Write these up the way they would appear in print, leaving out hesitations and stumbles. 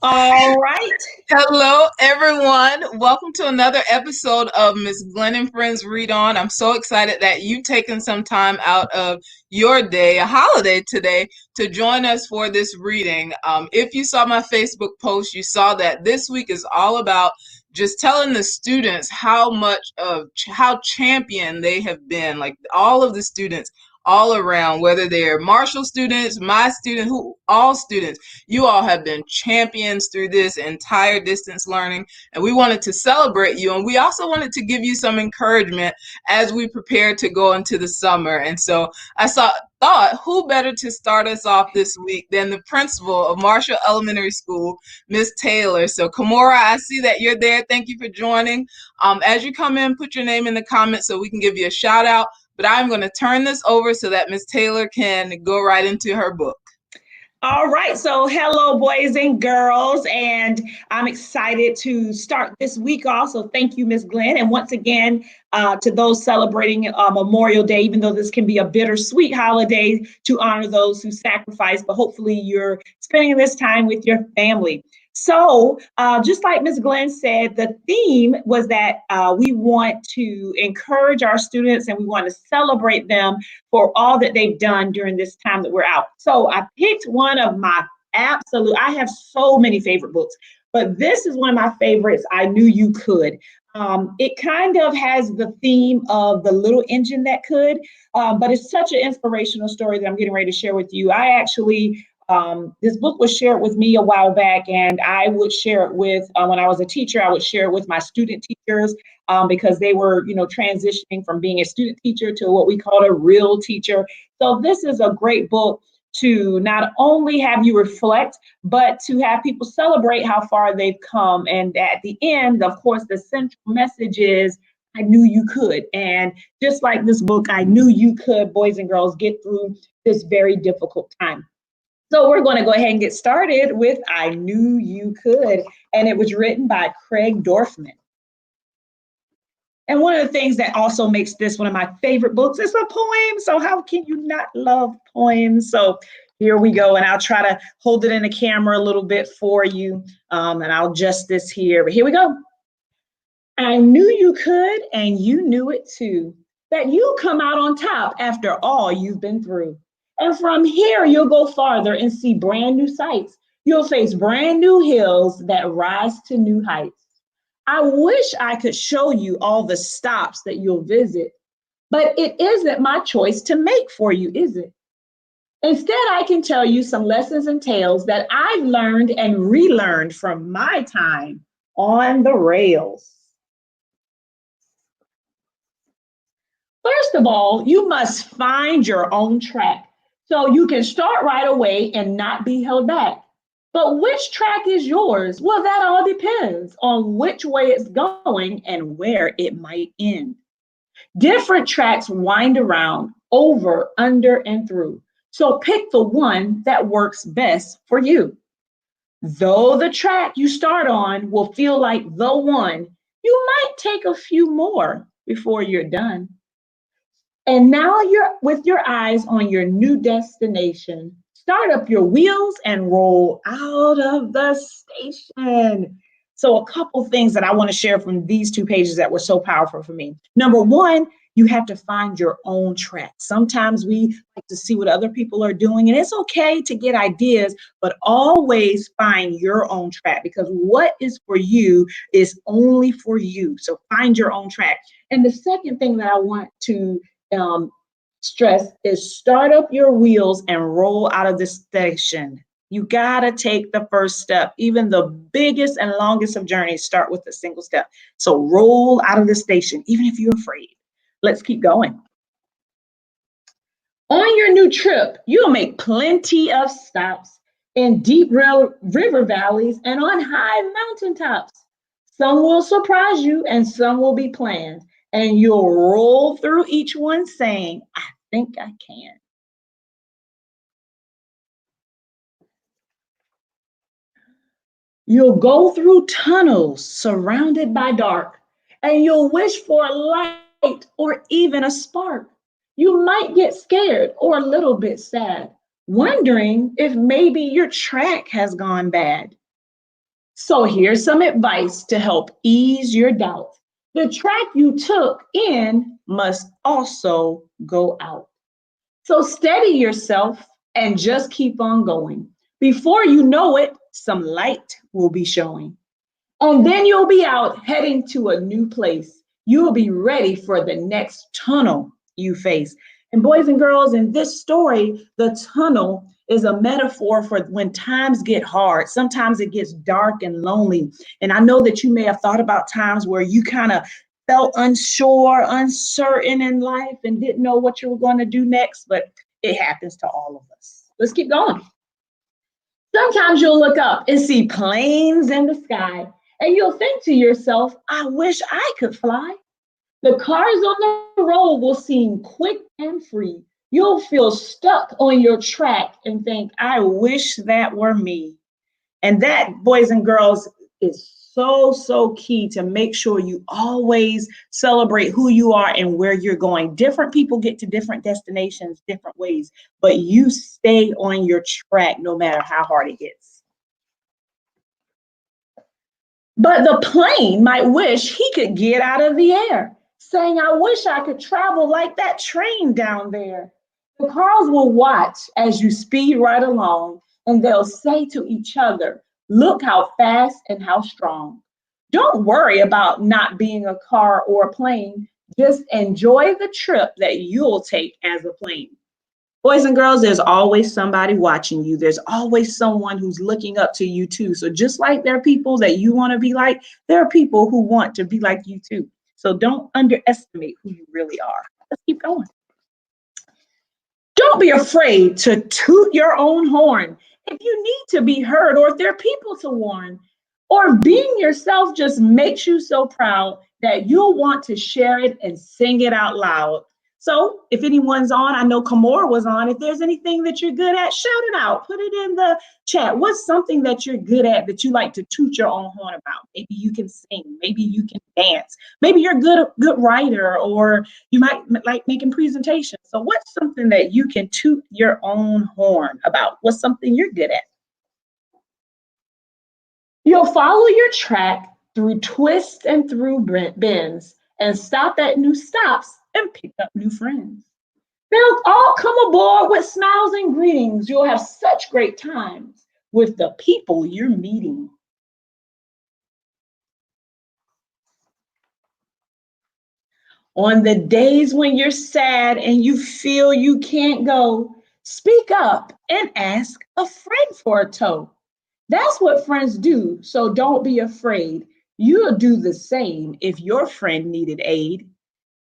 All right. Hello, everyone. Welcome to another episode of Miss Glen and Friends Read On. I'm so excited that you've taken some time out of your day, a holiday today, to join us for this reading. If you saw my Facebook post, you saw that this week is all about just telling the students how much of how champion they have been, like all of the students all around, whether they're Marshall students, my student, who all students, you all have been champions through this entire distance learning, and we wanted to celebrate you. And we also wanted to give you some encouragement as we prepare to go into the summer. And so thought, who better to start us off this week than the principal of Marshall Elementary School, Miss Taylor. So, Kamora, I see that you're there. Thank you for joining. As you come in, put your name in the comments so we can give you a shout out. But I'm going to turn this over so that Miss Taylor can go right into her book. All right. So, hello, boys and girls. And I'm excited to start this week off. So, thank you, Miss Glenn. And once again, to those celebrating Memorial Day, even though this can be a bittersweet holiday to honor those who sacrificed, but hopefully you're spending this time with your family. So, just like Ms. Glenn said, the theme was that we want to encourage our students and we want to celebrate them for all that they've done during this time that we're out. So, I picked one of my I have so many favorite books, but this is one of my favorites. I Knew You Could. It kind of has the theme of the little engine that could, but it's such an inspirational story that I'm getting ready to share with you. This book was shared with me a while back, and I would share it with, when I was a teacher, I would share it with my student teachers because they were, transitioning from being a student teacher to what we call a real teacher. So this is a great book to not only have you reflect, but to have people celebrate how far they've come. And at the end, of course, the central message is, I knew you could. And just like this book, I knew you could, boys and girls, get through this very difficult time. So we're going to go ahead and get started with I Knew You Could. And it was written by Craig Dorfman. And one of the things that also makes this one of my favorite books is a poem. So how can you not love poems? So here we go. And I'll try to hold it in the camera a little bit for you. And I'll adjust this here. But here we go. I knew you could, and you knew it too, that you come out on top after all you've been through. And from here, you'll go farther and see brand new sights. You'll face brand new hills that rise to new heights. I wish I could show you all the stops that you'll visit, but it isn't my choice to make for you, is it? Instead, I can tell you some lessons and tales that I've learned and relearned from my time on the rails. First of all, you must find your own track so you can start right away and not be held back. But which track is yours? Well, that all depends on which way it's going and where it might end. Different tracks wind around, over, under, and through. So pick the one that works best for you. Though the track you start on will feel like the one, you might take a few more before you're done. And now you're with your eyes on your new destination. Start up your wheels and roll out of the station. So, a couple things that I want to share from these two pages that were so powerful for me. Number one, you have to find your own track. Sometimes we like to see what other people are doing, and it's okay to get ideas, but always find your own track because what is for you is only for you. So, find your own track. And the second thing that I want to um, stress is start up your wheels and roll out of the station. You gotta take the first step. Even the biggest and longest of journeys start with a single step. So roll out of the station, even if you're afraid. Let's keep going. On your new trip, you'll make plenty of stops in deep river valleys and on high mountaintops. Some will surprise you and some will be planned, and you'll roll through each one saying, I think I can. You'll go through tunnels surrounded by dark, and you'll wish for a light or even a spark. You might get scared or a little bit sad, wondering if maybe your track has gone bad. So here's some advice to help ease your doubt. The track you took in must also go out. So steady yourself and just keep on going. Before you know it, some light will be showing. And then you'll be out heading to a new place. You'll be ready for the next tunnel you face. And boys and girls, in this story, the tunnel is a metaphor for when times get hard. Sometimes it gets dark and lonely. And I know that you may have thought about times where you kind of felt unsure, uncertain in life and didn't know what you were going to do next, but it happens to all of us. Let's keep going. Sometimes you'll look up and see planes in the sky, and you'll think to yourself, I wish I could fly. The cars on the road will seem quick and free. You'll feel stuck on your track and think, I wish that were me. And that, boys and girls, is so key to make sure you always celebrate who you are and where you're going. Different people get to different destinations different ways, but you stay on your track no matter how hard it gets. But the plane might wish he could get out of the air, saying, I wish I could travel like that train down there. The cars will watch as you speed right along, and they'll say to each other, look how fast and how strong. Don't worry about not being a car or a plane. Just enjoy the trip that you'll take as a plane. Boys and girls, there's always somebody watching you. There's always someone who's looking up to you too. So just like there are people that you want to be like, there are people who want to be like you too. So don't underestimate who you really are. Let's keep going. Don't be afraid to toot your own horn if you need to be heard or if there are people to warn. Or being yourself just makes you so proud that you'll want to share it and sing it out loud. So if anyone's on, I know Kamora was on. If there's anything that you're good at, shout it out. Put it in the chat. What's something that you're good at that you like to toot your own horn about? Maybe you can sing. Maybe you can dance. Maybe you're a good writer, or you might like making presentations. So what's something that you can toot your own horn about? What's something you're good at? You'll follow your track through twists and through bends and stop at new stops and pick up new friends. They'll all come aboard with smiles and greetings. You'll have such great times with the people you're meeting. On the days when you're sad and you feel you can't go, speak up and ask a friend for a tow. That's what friends do, so don't be afraid. You'll do the same if your friend needed aid.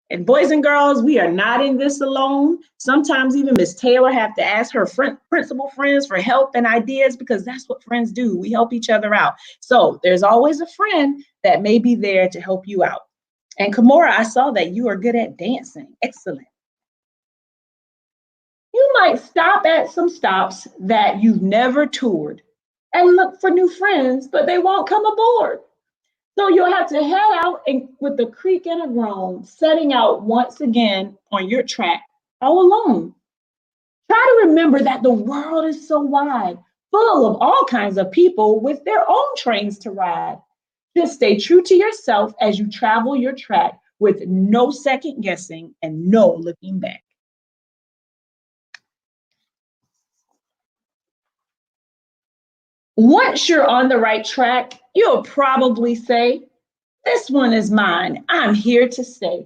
And boys and girls, we are not in this alone. Sometimes even Miss Taylor have to ask her principal friends for help and ideas because that's what friends do. We help each other out. So there's always a friend that may be there to help you out. And Kamora, I saw that you are good at dancing. Excellent. You might stop at some stops that you've never toured and look for new friends, but they won't come aboard. So you'll have to head out and, with a creak and a groan, setting out once again on your track all alone. Try to remember that the world is so wide, full of all kinds of people with their own trains to ride. Just stay true to yourself as you travel your track with no second guessing and no looking back. Once you're on the right track, you'll probably say, this one is mine. I'm here to stay.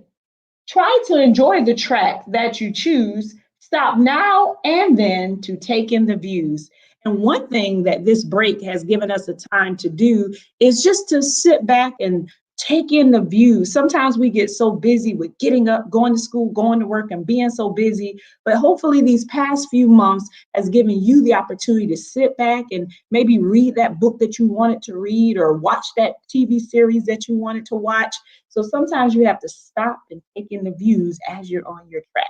Try to enjoy the track that you choose. Stop now and then to take in the views. And one thing that this break has given us a time to do is just to sit back and take in the views. Sometimes we get so busy with getting up, going to school, going to work, and being so busy. But hopefully these past few months has given you the opportunity to sit back and maybe read that book that you wanted to read or watch that TV series that you wanted to watch. So sometimes you have to stop and take in the views as you're on your track.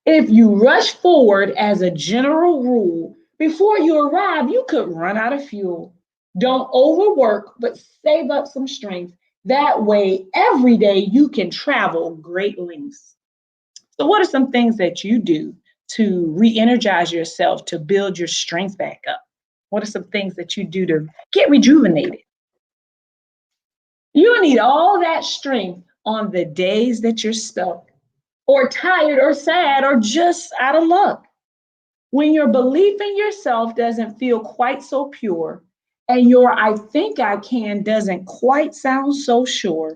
If you rush forward as a general rule, before you arrive, you could run out of fuel. Don't overwork, but save up some strength. That way, every day you can travel great lengths. So, what are some things that you do to re energize yourself to build your strength back up? What are some things that you do to get rejuvenated? You need all that strength on the days that you're stuck or tired or sad or just out of luck. When your belief in yourself doesn't feel quite so pure and your I think I can doesn't quite sound so sure,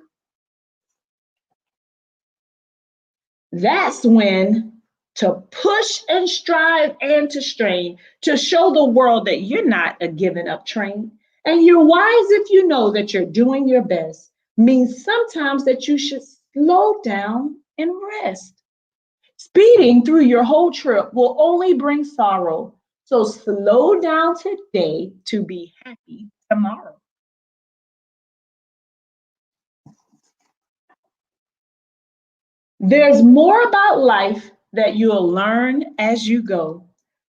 that's when to push and strive and to strain to show the world that you're not a giving up train. And you're wise if you know that you're doing your best, means sometimes that you should slow down and rest. Speeding through your whole trip will only bring sorrow. So slow down today to be happy tomorrow. There's more about life that you'll learn as you go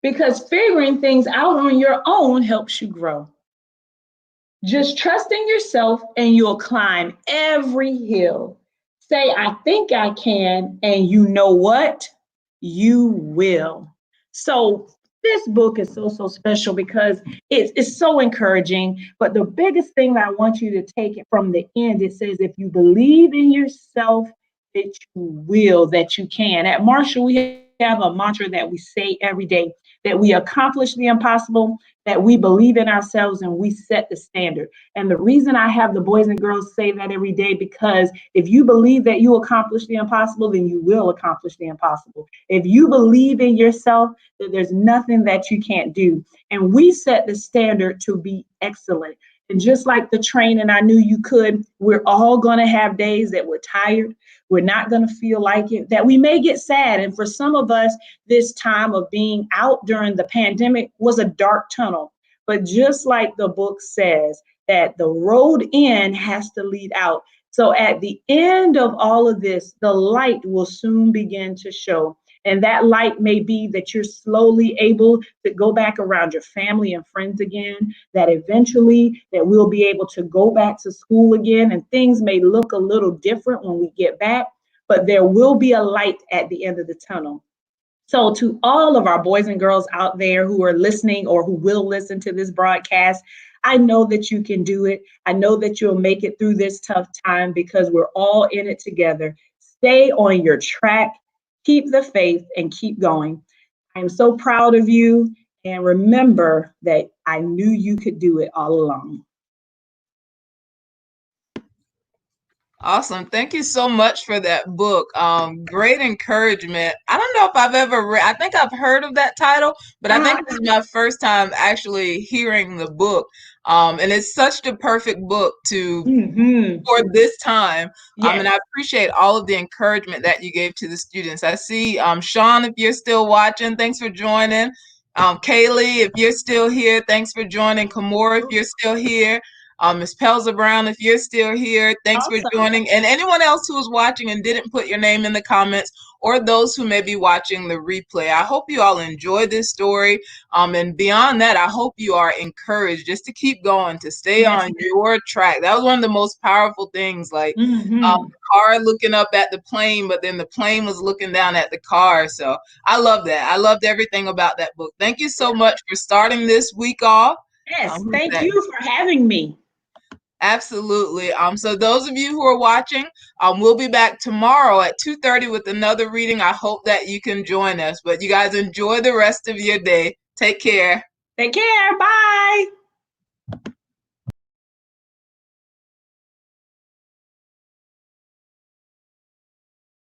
because figuring things out on your own helps you grow. Just trust in yourself and you'll climb every hill. Say, I think I can, and you know what? You will. So, this book is so special because it's so encouraging. But the biggest thing that I want you to take it from the end, it says, if you believe in yourself, that you will, that you can. At Marshall, we have a mantra that we say every day that we accomplish the impossible, that we believe in ourselves and we set the standard. And the reason I have the boys and girls say that every day, because if you believe that you accomplish the impossible, then you will accomplish the impossible. If you believe in yourself, that there's nothing that you can't do. And we set the standard to be excellent. And just like the training, I knew you could, we're all going to have days that we're tired. We're not going to feel like it, that we may get sad. And for some of us, this time of being out during the pandemic was a dark tunnel. But just like the book says, that the road in has to lead out. So at the end of all of this, the light will soon begin to show. And that light may be that you're slowly able to go back around your family and friends again, that eventually that we'll be able to go back to school again, and things may look a little different when we get back, but there will be a light at the end of the tunnel. So, to all of our boys and girls out there who are listening or who will listen to this broadcast, I know that you can do it. I know that you'll make it through this tough time because we're all in it together. Stay on your track, keep the faith, and keep going. I'm so proud of you. And remember that I knew you could do it all along. Awesome. Thank you so much for that book. Great encouragement. I don't know if I've ever read, I think I've heard of that title, but I think this is my first time actually hearing the book. And it's such the perfect book to for this time. And I appreciate all of the encouragement that you gave to the students. I see Sean, if you're still watching, thanks for joining. Kaylee, if you're still here, thanks for joining. Kamora, if you're still here. Ms. Pelza Brown, if you're still here, thanks for joining. And anyone else who is watching and didn't put your name in the comments, or those who may be watching the replay, I hope you all enjoy this story. And beyond that, I hope you are encouraged just to keep going, to stay on your track. That was one of the most powerful things, like the car looking up at the plane, but then the plane was looking down at the car. So I love that. I loved everything about that book. Thank you so much for starting this week off. Yes, thank you for having me. Absolutely. So those of you who are watching, we'll be back tomorrow at 2:30 with another reading. I hope that you can join us. But you guys enjoy the rest of your day. Take care. Take care. Bye.